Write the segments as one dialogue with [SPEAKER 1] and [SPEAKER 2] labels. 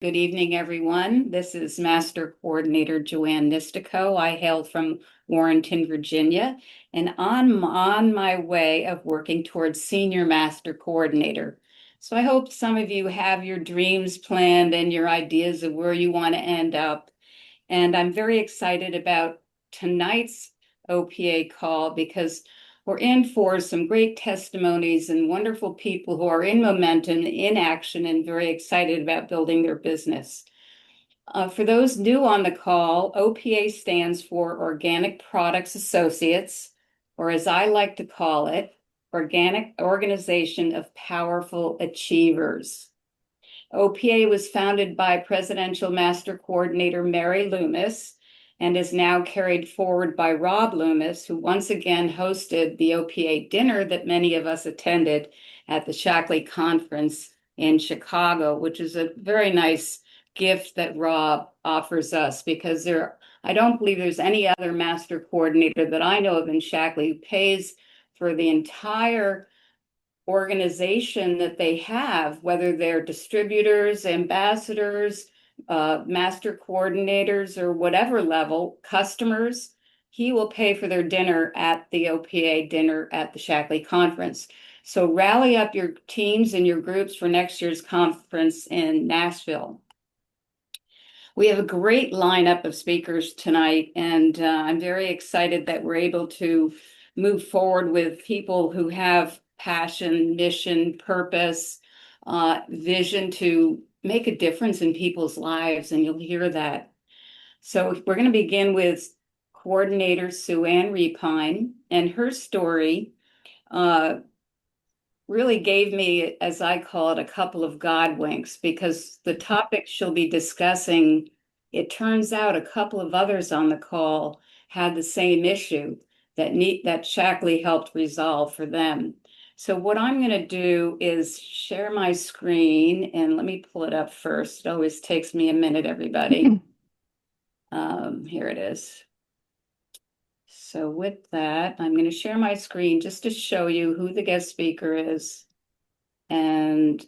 [SPEAKER 1] Good evening, everyone. This is Master Coordinator Joanne Nistico. I hail from Warrenton, Virginia, and I'm on my way of working towards Senior Master Coordinator. So I hope some of you have your dreams planned and your ideas of where you want to end up. And I'm very excited about tonight's OPA call because we're in for some great testimonies and wonderful people who are in momentum, in action, and very excited about building their business. For those new on the call, OPA stands for Organic Products Associates, or as I like to call it, Organic Organization of Powerful Achievers. OPA was founded by Presidential Master Coordinator Mary Loomis and is now carried forward by Rob Loomis, who once again hosted the OPA dinner that many of us attended at the Shackley Conference in Chicago, which is a very nice gift that Rob offers us because I don't believe there's any other master coordinator that I know of in Shackley who pays for the entire organization that they have, whether they're distributors, ambassadors, master coordinators, or whatever level, customers, he will pay for their dinner at the OPA dinner at the Shackley Conference. So rally up your teams and your groups for next year's conference in Nashville. We have a great lineup of speakers tonight, and I'm very excited that we're able to move forward with people who have passion, mission, purpose, vision to make a difference in people's lives, and you'll hear that. So we're going to begin with coordinator Sue Ann Repine, and her story really gave me, as I call it, a couple of God winks because the topic she'll be discussing, it turns out a couple of others on the call had the same issue that Shackley helped resolve for them. So what I'm going to do is share my screen, and let me pull it up first. It always takes me a minute, everybody. Here it is. So with that, I'm going to share my screen just to show you who the guest speaker is. And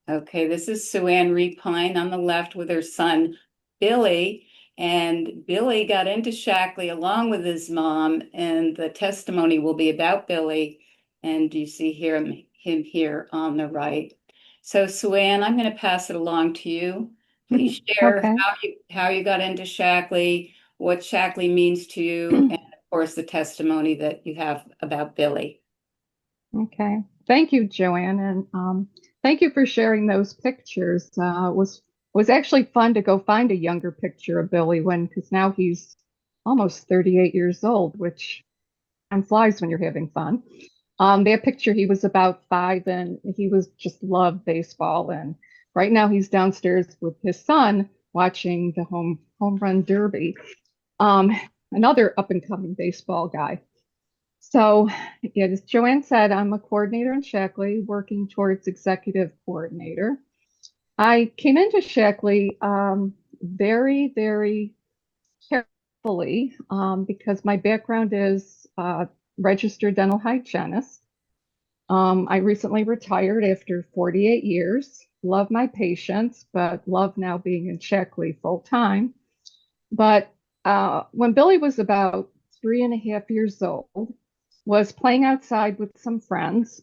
[SPEAKER 1] okay, this is Sue Ann Repine on the left with her son, Billy. And Billy got into Shackley along with his mom, and the testimony will be about Billy. And you see him here on the right. So Sue Ann, I'm going to pass it along to you. Please share
[SPEAKER 2] Okay.
[SPEAKER 1] how you got into Shackley, what Shackley means to you, and of course the testimony that you have about Billy.
[SPEAKER 2] Okay. Thank you, Joanne, and thank you for sharing those pictures. Was actually fun to go find a younger picture of Billy because now he's almost 38 years old, which time flies when you're having fun. That picture, he was about 5, and he was just loved baseball. And right now, he's downstairs with his son watching the home run derby. Um, Another up and coming baseball guy. So, yeah, as Joanne said, I'm a coordinator in Shackley, working towards executive coordinator. I came into Shackley very, very carefully because my background is registered dental hygienist. I recently retired after 48 years. Love my patients, but love now being in Shackley full time. But when Billy was about 3.5 years old, was playing outside with some friends,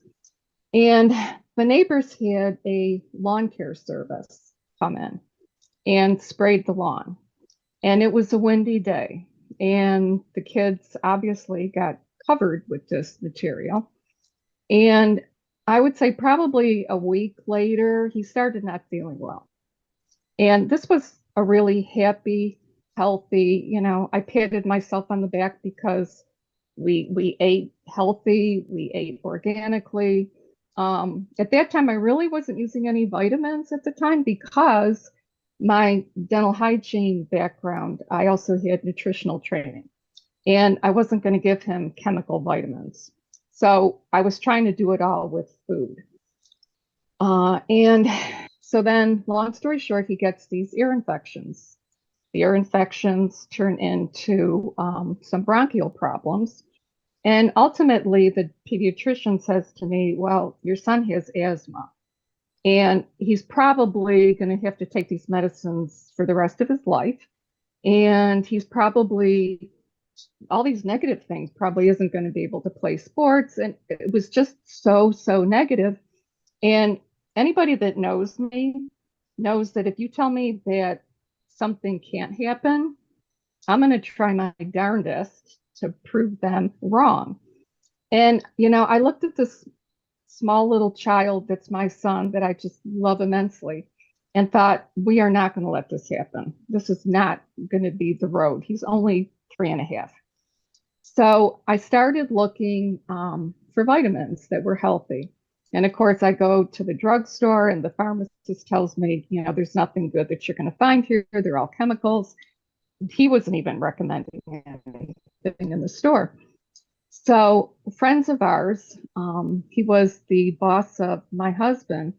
[SPEAKER 2] and the neighbors had a lawn care service come in and sprayed the lawn. And it was a windy day, and the kids obviously got covered with this material. And I would say probably a week later, he started not feeling well. And this was a really happy, healthy, I patted myself on the back because we ate healthy, we ate organically. At that time, I really wasn't using any vitamins at the time because my dental hygiene background, I also had nutritional training, and I wasn't going to give him chemical vitamins. So I was trying to do it all with food. And so then, long story short, he gets these ear infections. The ear infections turn into some bronchial problems. And ultimately, the pediatrician says to me, "Well, your son has asthma." and he's probably going to have to take these medicines for the rest of his life. And he's probably, all these negative things, probably isn't going to be able to play sports. And it was just so, so negative. And anybody that knows me knows that if you tell me that something can't happen, I'm going to try my darndest to prove them wrong. And, I looked at this small little child that's my son that I just love immensely and thought, we are not going to let this happen. This is not going to be the road. He's only 3.5. So I started looking for vitamins that were healthy. And of course, I go to the drugstore and the pharmacist tells me, there's nothing good that you're going to find here. They're all chemicals. He wasn't even recommending anything in the store. So friends of ours, he was the boss of my husband.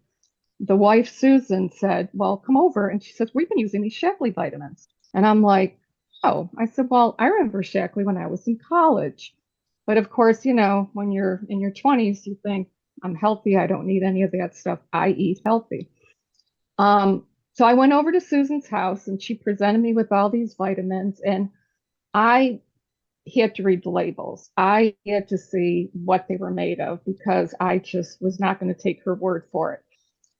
[SPEAKER 2] The wife, Susan, said, well, come over. And she says, we've been using these Shaklee vitamins. And I'm like, oh, I said, well, I remember Shaklee when I was in college. But of course, when you're in your 20s, you think, I'm healthy. I don't need any of that stuff. I eat healthy. So I went over to Susan's house and she presented me with all these vitamins. And I had to read the labels. I had to see what they were made of because I just was not going to take her word for it.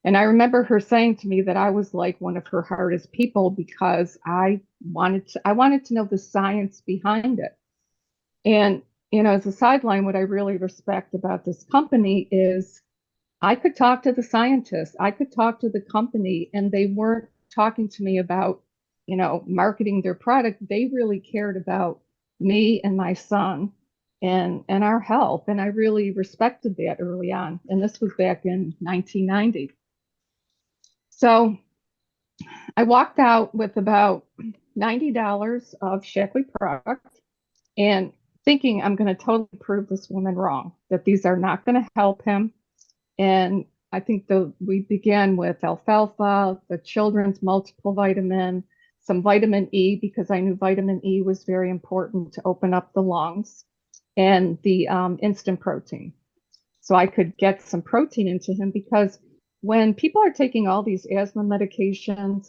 [SPEAKER 2] And I remember her saying to me that I was like one of her hardest people because I wanted to know the science behind it. And as a sideline, what I really respect about this company is I could talk to the scientists, I could talk to the company, and they weren't talking to me about, marketing their product. They really cared about me and my son and our health. And I really respected that early on. And this was back in 1990. So I walked out with about $90 of Shaklee product and thinking I'm going to totally prove this woman wrong, that these are not going to help him. And I think we began with alfalfa, the children's multiple vitamin, some vitamin E, because I knew vitamin E was very important to open up the lungs, and the instant protein. So I could get some protein into him because when people are taking all these asthma medications,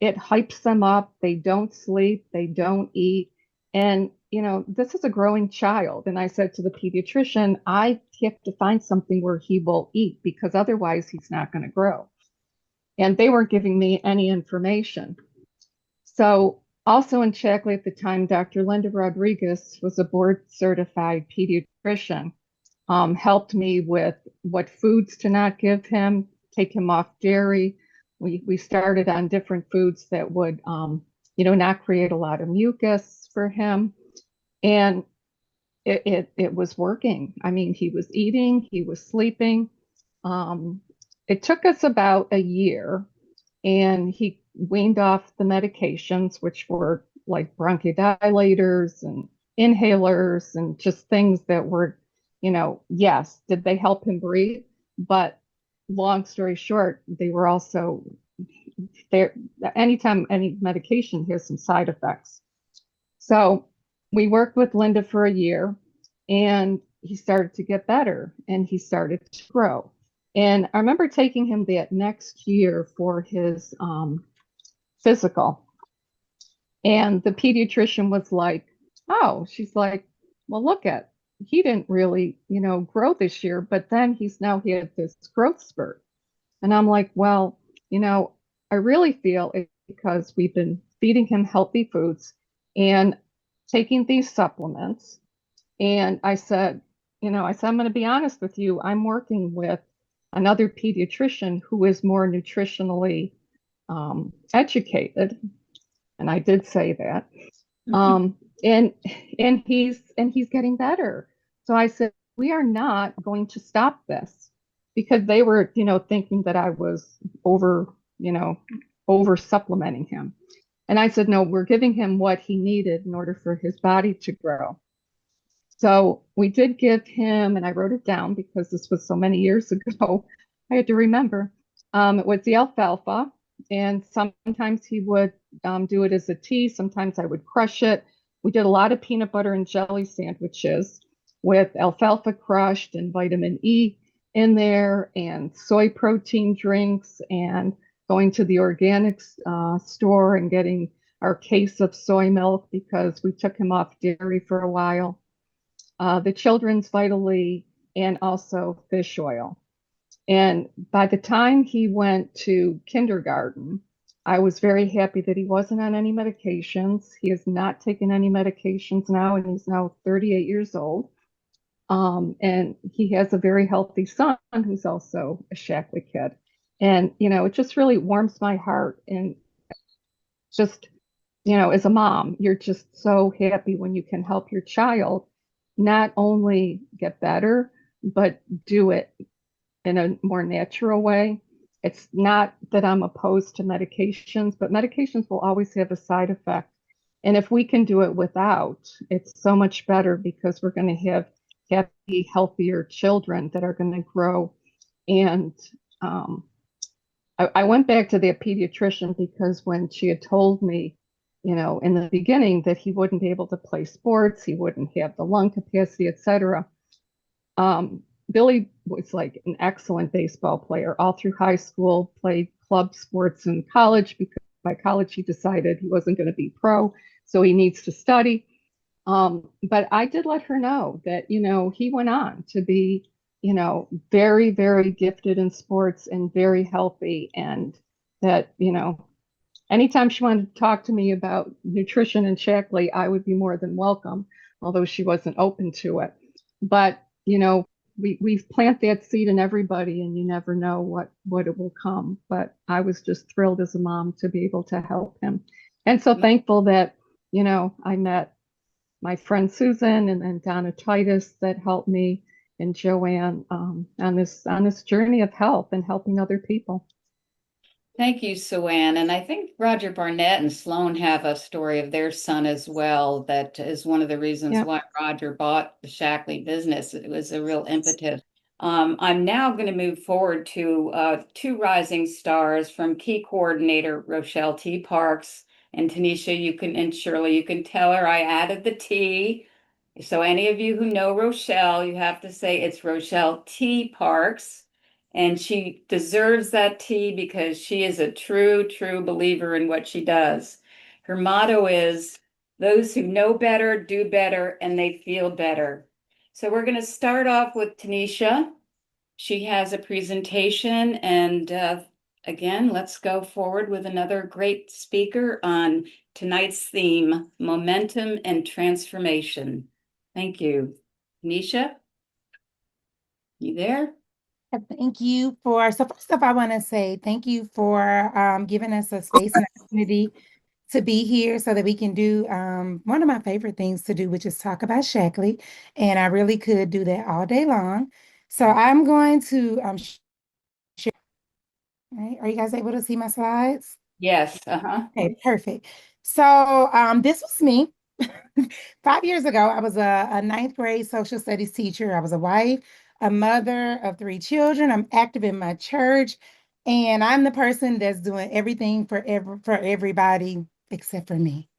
[SPEAKER 2] it hypes them up. They don't sleep, they don't eat. And, this is a growing child. And I said to the pediatrician, I have to find something where he will eat because otherwise he's not going to grow. And they weren't giving me any information. So, also in Shaklee at the time, Dr. Linda Rodriguez was a board certified pediatrician, helped me with what foods to not give him, take him off dairy. We started on different foods that would, not create a lot of mucus for him. And it was working. I mean, he was eating, he was sleeping. It took us about a year, and he weaned off the medications, which were like bronchodilators and inhalers and just things that were, yes, did they help him breathe? But long story short, they were also there. Anytime any medication has some side effects. So we worked with Linda for a year, and he started to get better and he started to grow. And I remember taking him that next year for his physical. And the pediatrician was like, oh, she's like, well, look at, he didn't really, grow this year, but then he's now had this growth spurt. And I'm like, well, I really feel it's because we've been feeding him healthy foods and taking these supplements. And I said, I'm going to be honest with you. I'm working with another pediatrician who is more nutritionally educated, and I did say that. Um, and he's getting better. So I said, we are not going to stop this because they were, thinking that I was you know, over supplementing him. And I said, no, we're giving him what he needed in order for his body to grow. So we did give him, and I wrote it down because this was so many years ago, I had to remember. It was the alfalfa, and sometimes he would do it as a tea. Sometimes I would crush it. We did a lot of peanut butter and jelly sandwiches with alfalfa crushed and vitamin E. in there and soy protein drinks and going to the organics store and getting our case of soy milk because we took him off dairy for a while. The children's Vitally and also fish oil. And by the time he went to kindergarten, I was very happy that he wasn't on any medications. He has not taken any medications now, and he's now 38 years old. And he has a very healthy son who's also a Shackley kid. And, it just really warms my heart. And just, as a mom, you're just so happy when you can help your child not only get better, but do it in a more natural way. It's not that I'm opposed to medications, but medications will always have a side effect. And if we can do it without, it's so much better because we're going to have happy, healthier children that are going to grow. And um, I went back to the pediatrician because when she had told me, in the beginning that he wouldn't be able to play sports, he wouldn't have the lung capacity, etc. Billy was like an excellent baseball player all through high school, played club sports in college because by college he decided he wasn't going to be pro, so he needs to study. But I did let her know that, he went on to be, very, very gifted in sports and very healthy. And that, anytime she wanted to talk to me about nutrition and Shackley, I would be more than welcome, although she wasn't open to it. But, we plant that seed in everybody and you never know what it will come. But I was just thrilled as a mom to be able to help him. And so thankful that, I met my friend Susan and then Donna Titus that helped me and Joanne on this journey of health and helping other people.
[SPEAKER 1] Thank you, Sue Ann. And I think Roger Barnett and Sloan have a story of their son as well. That is one of the reasons
[SPEAKER 2] Yeah.
[SPEAKER 1] why Roger bought the Shackley business. It was a real impetus. I'm now going to move forward to two rising stars from key coordinator Rochelle T. Parks and Tanisha. And Shirley, you can tell her I added the T. So any of you who know Rochelle, you have to say it's Rochelle T. Parks. And she deserves that T because she is a true, true believer in what she does. Her motto is those who know better do better and they feel better. So we're going to start off with Tanisha. She has a presentation, and again, let's go forward with another great speaker on tonight's theme, momentum and transformation. Thank you. Tanisha, you there?
[SPEAKER 3] Thank you so first off, I want to say thank you for giving us a space and opportunity to be here so that we can do one of my favorite things to do, which is talk about Shackley. And I really could do that all day long. So I'm going to share. Right. Are you guys able to see my slides?
[SPEAKER 1] Yes. Uh-huh.
[SPEAKER 3] Okay, perfect. So this was me. 5 years ago, I was a ninth grade social studies teacher. I was a wife, a mother of three children. I'm active in my church, and I'm the person that's doing everything for everybody except for me.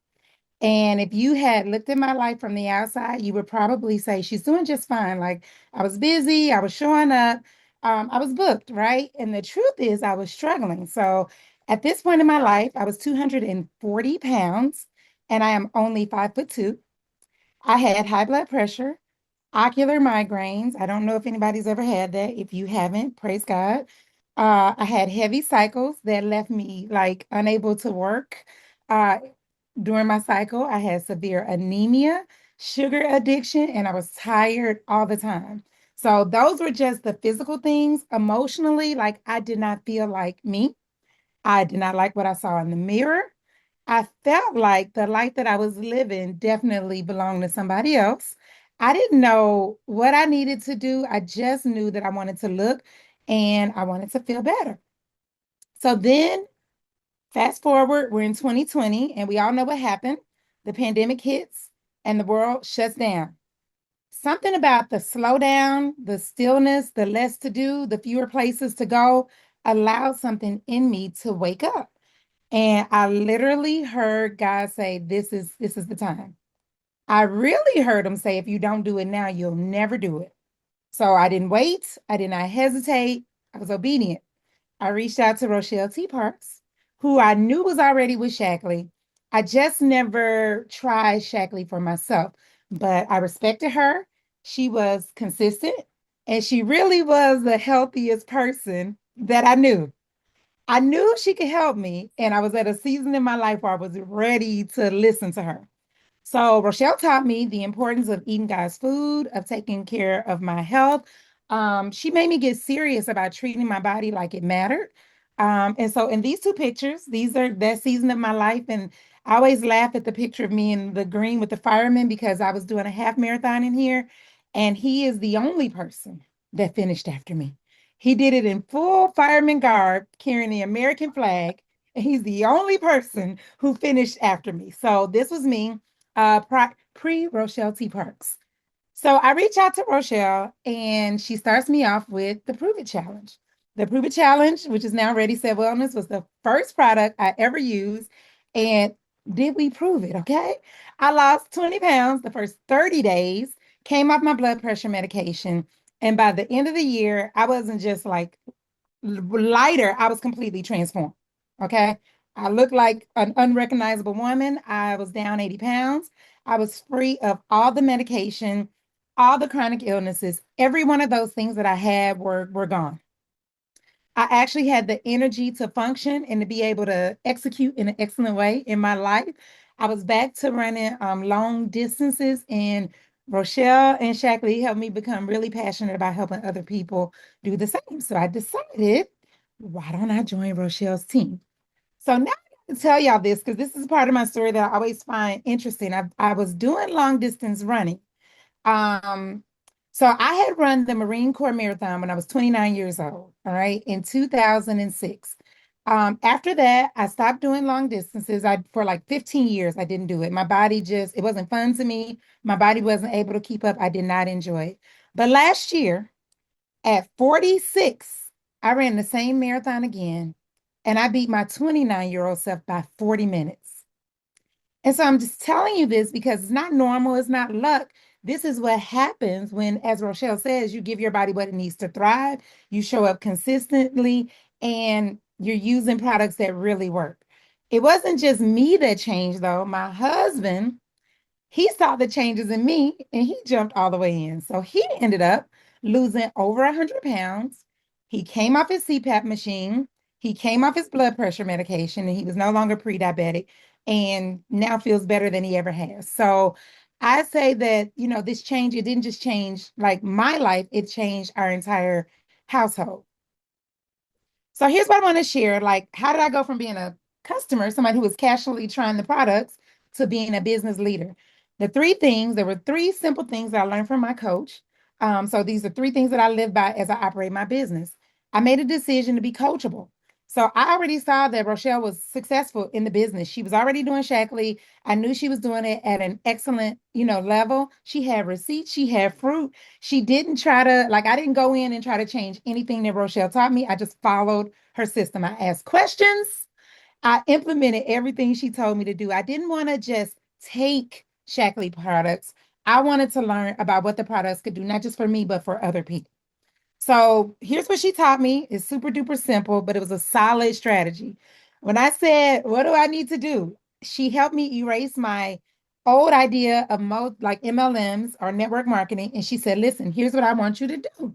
[SPEAKER 3] And if you had looked at my life from the outside, you would probably say she's doing just fine. Like I was busy, I was showing up, I was booked, right? And the truth is, I was struggling. So at this point in my life, I was 240 pounds, and I am only 5'2". I had high blood pressure, ocular migraines. I don't know if anybody's ever had that. If you haven't, praise God. I had heavy cycles that left me like unable to work. Uh, During my cycle, I had severe anemia, sugar addiction, and I was tired all the time. So those were just the physical things. Emotionally, like I did not feel like me. I did not like what I saw in the mirror. I felt like the life that I was living definitely belonged to somebody else. I didn't know what I needed to do. I just knew that I wanted to look and I wanted to feel better. So then, fast forward, we're in 2020, and we all know what happened. The pandemic hits and the world shuts down. Something about the slowdown, the stillness, the less to do, the fewer places to go allowed something in me to wake up. And I literally heard God say, this is the time. I really heard him say, if you don't do it now, you'll never do it. So I didn't wait. I did not hesitate. I was obedient. I reached out to Rochelle T. Parks, who I knew was already with Shackley. I just never tried Shackley for myself, but I respected her. She was consistent and she really was the healthiest person that I knew. I knew she could help me, and I was at a season in my life where I was ready to listen to her. So Rochelle taught me the importance of eating God's food, of taking care of my health. She made me get serious about treating my body like it mattered. And so in these two pictures, these are that season of my life. And I always laugh at the picture of me in the green with the fireman because I was doing a half marathon in here. And he is the only person that finished after me. He did it in full fireman garb, carrying the American flag. And he's the only person who finished after me. So this was me pre Rochelle T. Parks. So I reach out to Rochelle and she starts me off with the Prove It Challenge. The Prove It Challenge, which is now Ready Set Wellness, was the first product I ever used. And did we prove it? Okay. I lost 20 pounds the first 30 days, came off my blood pressure medication. And by the end of the year, I wasn't just like lighter, I was completely transformed. Okay. I looked like an unrecognizable woman. I was down 80 pounds. I was free of all the medication, all the chronic illnesses. Every one of those things that I had were gone. I actually had the energy to function and to be able to execute in an excellent way in my life. I was back to running long distances, and Rochelle and Shackley helped me become really passionate about helping other people do the same. So I decided, why don't I join Rochelle's team? So now I can tell y'all this because this is part of my story that I always find interesting. I was doing long distance running. Um, so I had run the Marine Corps Marathon when I was 29 years old, all right, in 2006. After that, I stopped doing long distances. I for like 15 years, I didn't do it. My body just, it wasn't fun to me. My body wasn't able to keep up. I did not enjoy it. But last year, at 46, I ran the same marathon again, and I beat my 29-year-old self by 40 minutes. And so I'm just telling you this because it's not normal, it's not luck. This is what happens when, as Rochelle says, you give your body what it needs to thrive, you show up consistently, and you're using products that really work. It wasn't just me that changed, though. My husband, he saw the changes in me and he jumped all the way in. So he ended up losing over 100 pounds. He came off his CPAP machine. He came off his blood pressure medication and he was no longer pre-diabetic and now feels better than he ever has. So I say that, this change, it didn't just change like my life, it changed our entire household. So here's what I want to share. Like, how did I go from being a customer, somebody who was casually trying the products, to being a business leader? There were three simple things that I learned from my coach. So these are three things that I live by as I operate my business. I made a decision to be coachable. So I already saw that Rochelle was successful in the business. She was already doing Shackley. I knew she was doing it at an excellent, level. She had receipts, she had fruit. She didn't try to, like, I didn't go in and try to change anything that Rochelle taught me. I just followed her system. I asked questions. I implemented everything she told me to do. I didn't want to just take Shackley products. I wanted to learn about what the products could do, not just for me, but for other people. So here's what she taught me. It's super duper simple, but it was a solid strategy. When I said, what do I need to do? She helped me erase my old idea of like MLMs or network marketing. And she said, listen, here's what I want you to do.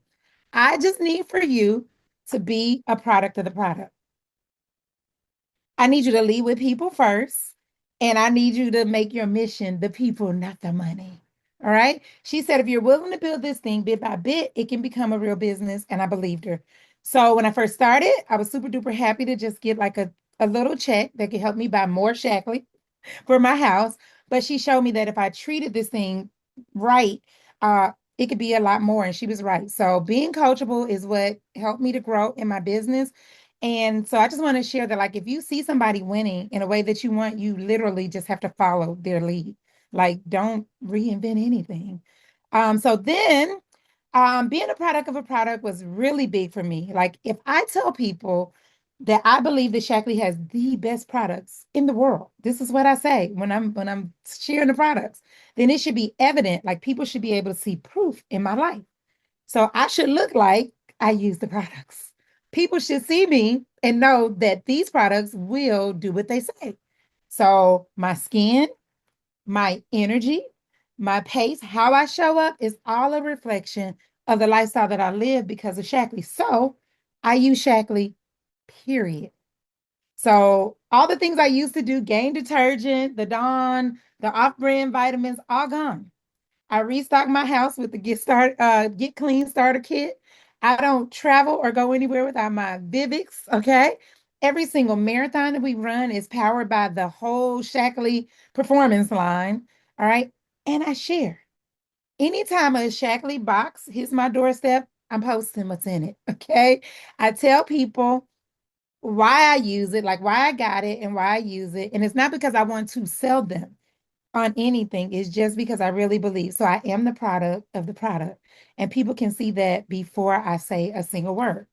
[SPEAKER 3] I just need for you to be a product of the product. I need you to lead with people first, and I need you to make your mission the people, not the money. All right. She said, if you're willing to build this thing bit by bit, it can become a real business. And I believed her. So when I first started, I was super duper happy to just get like a little check that could help me buy more Shackley for my house. But she showed me that if I treated this thing right, it could be a lot more. And she was right. So being coachable is what helped me to grow in my business. And so I just want to share that, like, if you see somebody winning in a way that you want, you literally just have to follow their lead. Like, don't reinvent anything. So then being a product of a product was really big for me. Like, if I tell people that I believe that Shackley has the best products in the world, this is what I say when I'm sharing the products, then it should be evident. Like, people should be able to see proof in my life. So I should look like I use the products. People should see me and know that these products will do what they say. So my skin, my energy, my pace, how I show up is all a reflection of the lifestyle that I live because of Shackley. So I use Shackley, period. So all the things I used to do, Gain detergent, the Dawn, the off-brand vitamins, all gone. I restock my house with the get clean starter kit. I don't travel or go anywhere without my Vivix. Okay. Every single marathon that we run is powered by the whole Shackley performance line. All right. And I share. Anytime a Shackley box hits my doorstep, I'm posting what's in it. Okay. I tell people why I use it, like why I got it and why I use it. And it's not because I want to sell them on anything. It's just because I really believe. So I am the product of the product. And people can see that before I say a single word.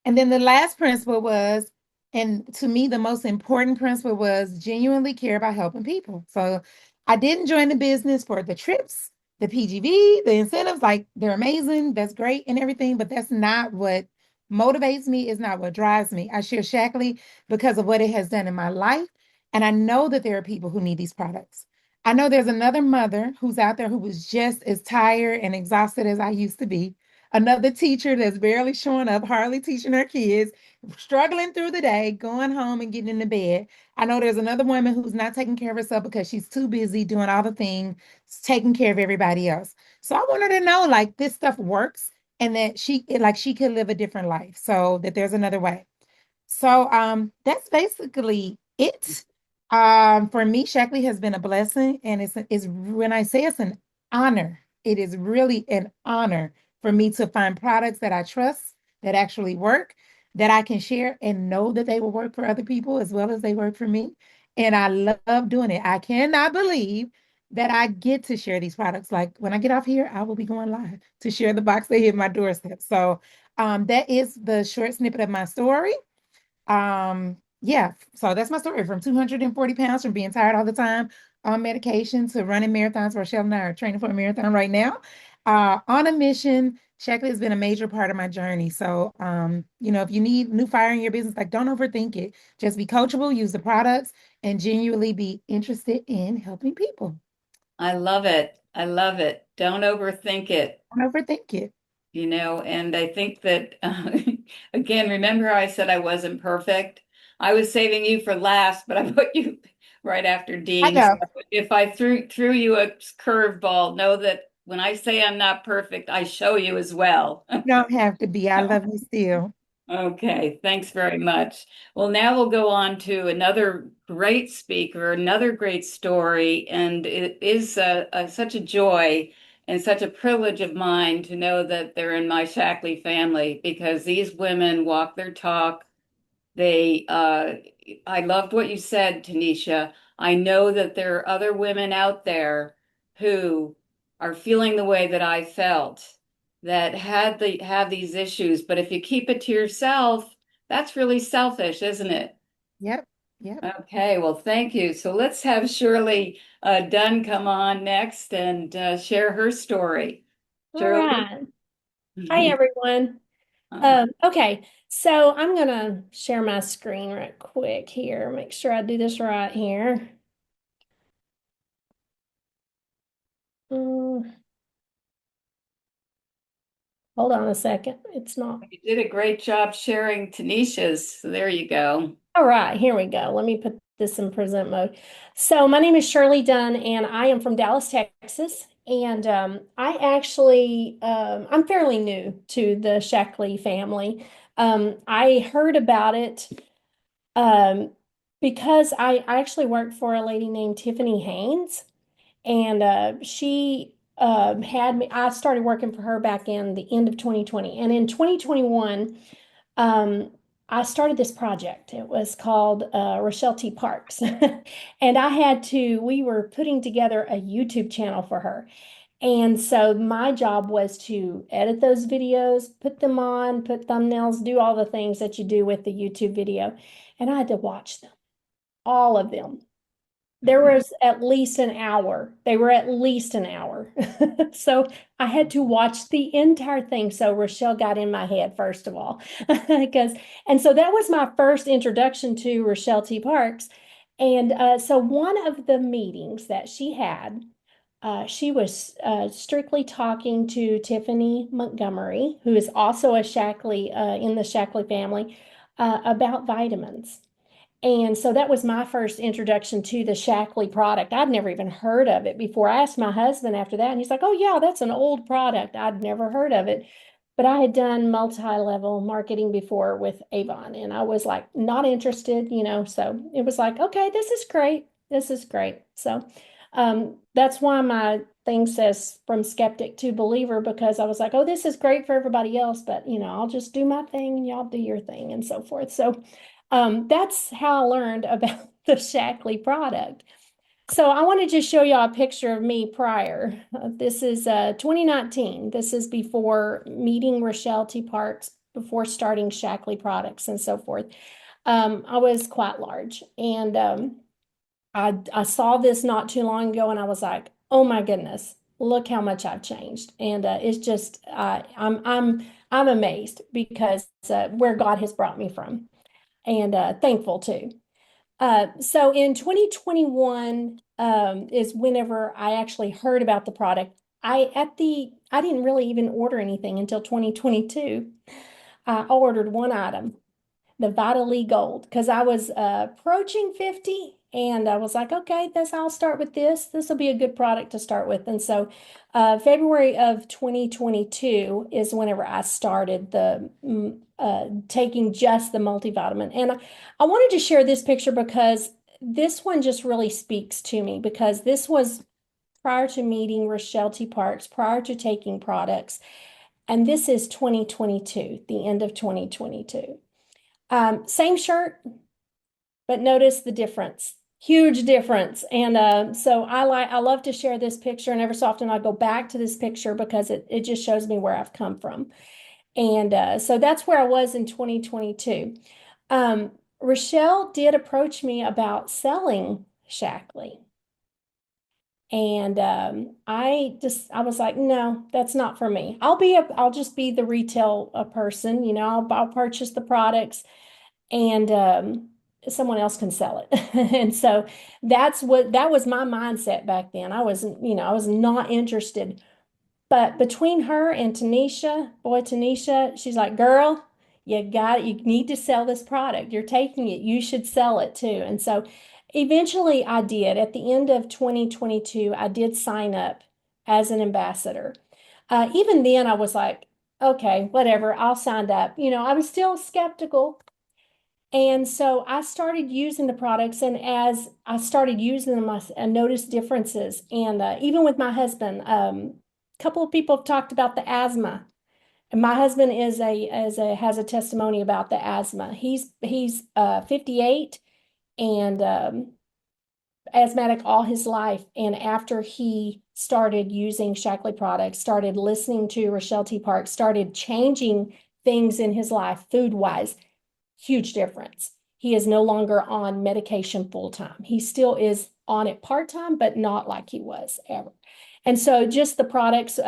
[SPEAKER 3] And then the last principle was, and to me, the most important principle was genuinely care about helping people. So I didn't join the business for the trips, the PGV, the incentives. Like they're amazing. That's great and everything, but that's not what motivates me, is not what drives me. I share Shackley because of what it has done in my life. And I know that there are people who need these products. I know there's another mother who's out there who was just as tired and exhausted as I used to be, another teacher that's barely showing up, hardly teaching her kids, struggling through the day, going home and getting into bed. I know there's another woman who's not taking care of herself because she's too busy doing all the things, taking care of everybody else. So I want her to know like this stuff works and that she could live a different life. So that there's another way. So that's basically it. For me, Shackley has been a blessing, and it's when I say it's an honor, it is really an honor for me to find products that I trust that actually work, that I can share and know that they will work for other people as well as they work for me. And I love doing it. I cannot believe that I get to share these products. Like when I get off here, I will be going live to share the box that hit my doorstep. So that is the short snippet of my story. Yeah, so that's my story from 240 pounds from being tired all the time on medication to running marathons. Rochelle and I are training for a marathon right now. On a mission. Shackley has been a major part of my journey. So, if you need new fire in your business, like don't overthink it. Just be coachable, use the products, and genuinely be interested in helping people.
[SPEAKER 1] I love it. I love it. Don't overthink it.
[SPEAKER 3] Don't overthink it.
[SPEAKER 1] And I think that, again, remember I said I wasn't perfect? I was saving you for last, but I put you right after
[SPEAKER 3] I
[SPEAKER 1] Dean. So
[SPEAKER 3] know.
[SPEAKER 1] if I threw you a curveball, know that when I say I'm not perfect, I show you as well.
[SPEAKER 3] You don't have to be. I love you still.
[SPEAKER 1] Okay, thanks very much. Well, now we'll go on to another great speaker, another great story, and it is such a joy and such a privilege of mine to know that they're in my Shackley family because these women walk their talk. I loved what you said, Tanisha. I know that there are other women out there who are feeling the way that I felt, that have these issues, but if you keep it to yourself, that's really selfish, isn't it?
[SPEAKER 3] Yep. Yep.
[SPEAKER 1] Okay, well, thank you. So let's have Shirley Dunn come on next and share her story.
[SPEAKER 4] All
[SPEAKER 1] Shirley?
[SPEAKER 4] right. Hi, everyone. Okay, so I'm gonna share my screen right quick here. Make sure I do this right here. Mm, hold on a second. It's not.
[SPEAKER 1] You did a great job sharing Tanisha's. So there you go.
[SPEAKER 4] All right, here we go. Let me put this in present mode. So my name is Shirley Dunn, and I am from Dallas, Texas. And I'm fairly new to the Shackley family. I heard about it um, because I actually worked for a lady named Tiffany Haynes, and she had me. I started working for her back in the end of 2020, and in 2021, um, I started this project. It was called Rochelle T. Parks, and we were putting together a YouTube channel for her. And so my job was to edit those videos, put them on, put thumbnails, do all the things that you do with the YouTube video. And I had to watch them, all of them. There was at least an hour. They were at least an hour. So I had to watch the entire thing. So Rochelle got in my head, first of all. Because, and so that was my first introduction to Rochelle T. Parks. And so one of the meetings that she had, she was strictly talking to Tiffany Montgomery, who is also a Shackley, in the Shackley family, about vitamins. And so that was my first introduction to the Shackley product. I'd never even heard of it before. I asked my husband after that, and he's like, "Oh, yeah, that's an old product. I'd never heard of it." But I had done multi-level marketing before with Avon, and I was like, not interested, So it was like, okay, this is great. This is great. So that's why my thing says from skeptic to believer, because I was like, oh, this is great for everybody else, but I'll just do my thing and y'all do your thing and so forth. So that's how I learned about the Shackley product. So I want to just show y'all a picture of me prior. This is 2019. This is before meeting Rochelle T. Parks, before starting Shackley products and so forth. I was quite large, and I saw this not too long ago, and I was like, oh my goodness, look how much I've changed. And it's just I'm amazed because where God has brought me from, and thankful too. So in 2021 is whenever I actually heard about the product. I didn't really even order anything until 2022. I ordered one item, the Vitally Gold, because I was approaching 50, and I was like, okay, I'll start with this. This will be a good product to start with. And so February of 2022 is whenever I started the taking just the multivitamin. And I wanted to share this picture because this one just really speaks to me, because this was prior to meeting Rochelle T. Parks, prior to taking products. And this is 2022, the end of 2022. Same shirt, but notice the difference. Huge difference. And so I love to share this picture, and every so often I go back to this picture because it just shows me where I've come from. And so that's where I was in 2022. Rochelle did approach me about selling Shackley. And I was like, no, that's not for me. I'll just be the retail person, I'll purchase the products, and someone else can sell it. And so that was my mindset back then. I was not interested. But between her and Tanisha, she's like, girl, you need to sell this product. You're taking it. You should sell it too. And so eventually I did. At the end of 2022, I did sign up as an ambassador. Even then, I was like, okay, whatever, I'll sign up. I was still skeptical. And so I started using the products, and as I started using them, I noticed differences. And even with my husband, a couple of people have talked about the asthma. And my husband has a testimony about the asthma. He's 58 and asthmatic all his life. And after he started using Shackley products, started listening to Rochelle T. Parks, started changing things in his life food-wise, huge difference. He is no longer on medication full time. He still is on it part time, but not like he was ever. And so just the products,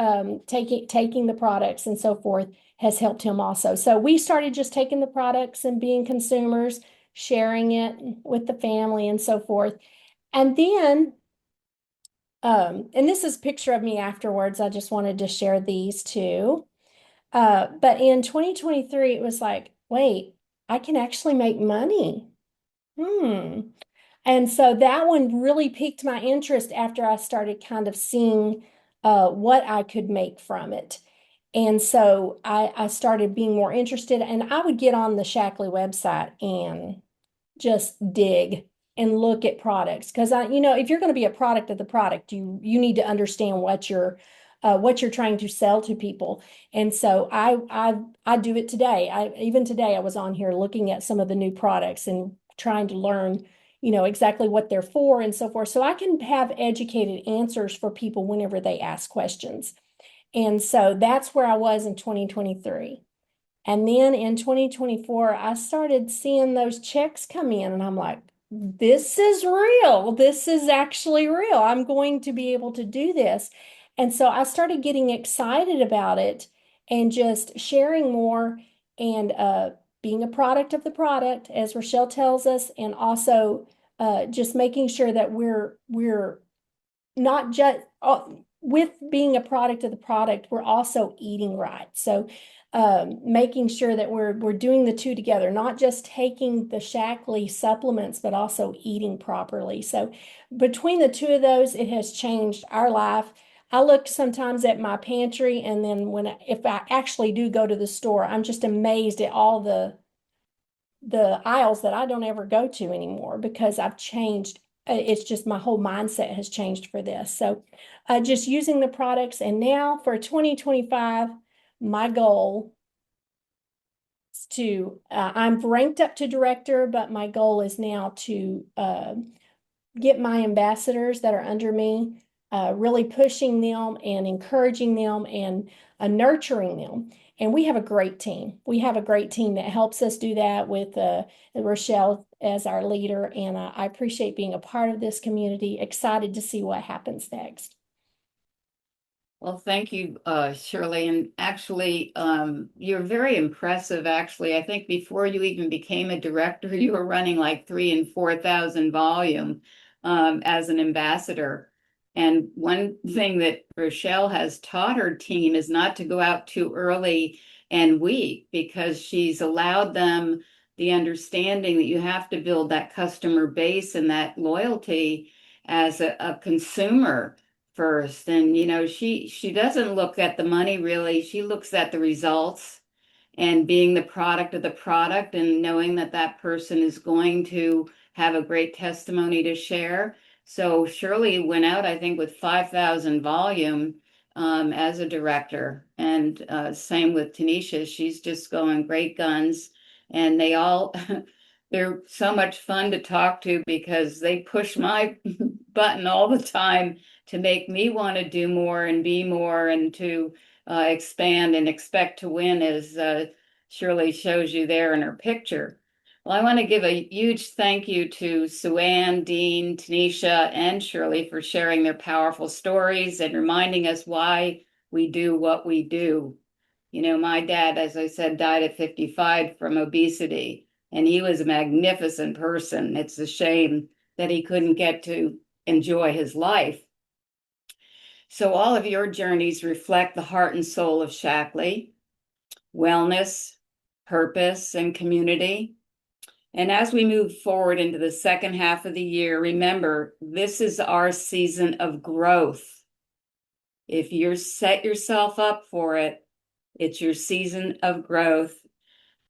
[SPEAKER 4] taking the products and so forth has helped him also. So we started just taking the products and being consumers, sharing it with the family and so forth. And then, and this is a picture of me afterwards. I just wanted to share these two. But in 2023, it was like, wait, I can actually make money. And so that one really piqued my interest after I started kind of seeing what I could make from it. And so I started being more interested, and I would get on the Shackley website and just dig and look at products, because if you're going to be a product of the product, you need to understand what you're trying to sell to people. And so I do it today. Even today I was on here looking at some of the new products and trying to learn exactly what they're for and so forth, so I can have educated answers for people whenever they ask questions. And so that's where I was in 2023. And then in 2024, I started seeing those checks come in, and I'm like, this is real. This is actually real. I'm going to be able to do this. And so I started getting excited about it and just sharing more and being a product of the product, as Rochelle tells us, and also just making sure that we're not just with being a product of the product, we're also eating right. So making sure that we're doing the two together, not just taking the Shaklee supplements, but also eating properly. So between the two of those, it has changed our life. I look sometimes at my pantry, and then if I actually do go to the store, I'm just amazed at all the aisles that I don't ever go to anymore because I've changed. It's just my whole mindset has changed for this. So just using the products. And now for 2025, my goal is I'm ranked up to director, but my goal is now to get my ambassadors that are under me, really pushing them and encouraging them and nurturing them. And we have a great team. We have a great team that helps us do that with Rochelle as our leader. And I appreciate being a part of this community, excited to see what happens next.
[SPEAKER 1] Well, thank you, Shirley. And actually, you're very impressive. Actually, I think before you even became a director, you were running like 3,000 and 4,000 volume as an ambassador. And one thing that Rochelle has taught her team is not to go out too early and weak, because she's allowed them the understanding that you have to build that customer base and that loyalty as a consumer first. And she doesn't look at the money really. She looks at the results and being the product of the product and knowing that that person is going to have a great testimony to share. So Shirley went out, I think, with 5,000 volume as a director. And same with Tanisha. She's just going great guns. And they all, they're so much fun to talk to because they push my button all the time to make me want to do more and be more and to expand and expect to win, as Shirley shows you there in her picture. Well, I want to give a huge thank you to Suanne, Dean, Tanisha, and Shirley for sharing their powerful stories and reminding us why we do what we do. My dad, as I said, died at 55 from obesity, and he was a magnificent person. It's a shame that he couldn't get to enjoy his life. So all of your journeys reflect the heart and soul of Shaklee: wellness, purpose, and community. And as we move forward into the second half of the year, remember, this is our season of growth. If you set yourself up for it, it's your season of growth.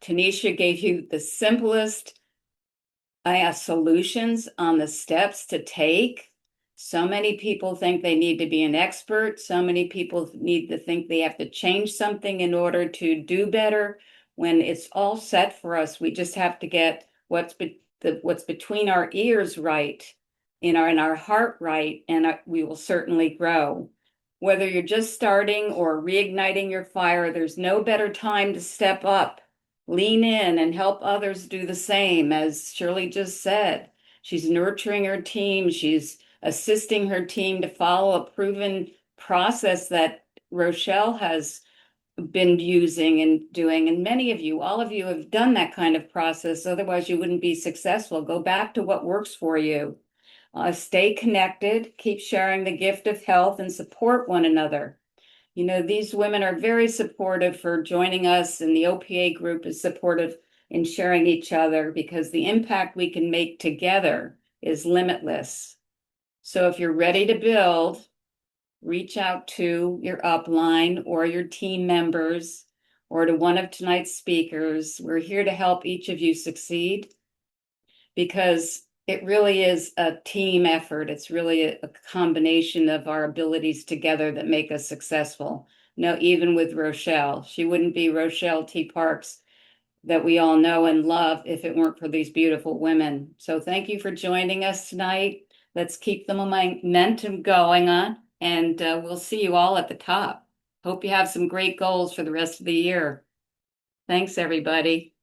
[SPEAKER 1] Tanisha gave you the simplest solutions on the steps to take. So many people think they need to be an expert. So many people need to think they have to change something in order to do better. When it's all set for us, we just have to get what's between our ears right, in our heart right, and we will certainly grow. Whether you're just starting or reigniting your fire, there's no better time to step up, lean in, and help others do the same. As Shirley just said, she's nurturing her team. She's assisting her team to follow a proven process that Rochelle has been using and doing. And many of you, all of you, have done that kind of process. Otherwise, you wouldn't be successful. Go back to what works for you. Stay connected, keep sharing the gift of health, and support one another. These women are very supportive for joining us, and the OPA group is supportive in sharing each other because the impact we can make together is limitless. So if you're ready to build, reach out to your upline or your team members or to one of tonight's speakers. We're here to help each of you succeed because it really is a team effort. It's really a combination of our abilities together that make us successful. Even with Rochelle, she wouldn't be Rochelle T. Parks that we all know and love if it weren't for these beautiful women. So thank you for joining us tonight. Let's keep the momentum going on, and we'll see you all at the top. Hope you have some great goals for the rest of the year. Thanks, everybody.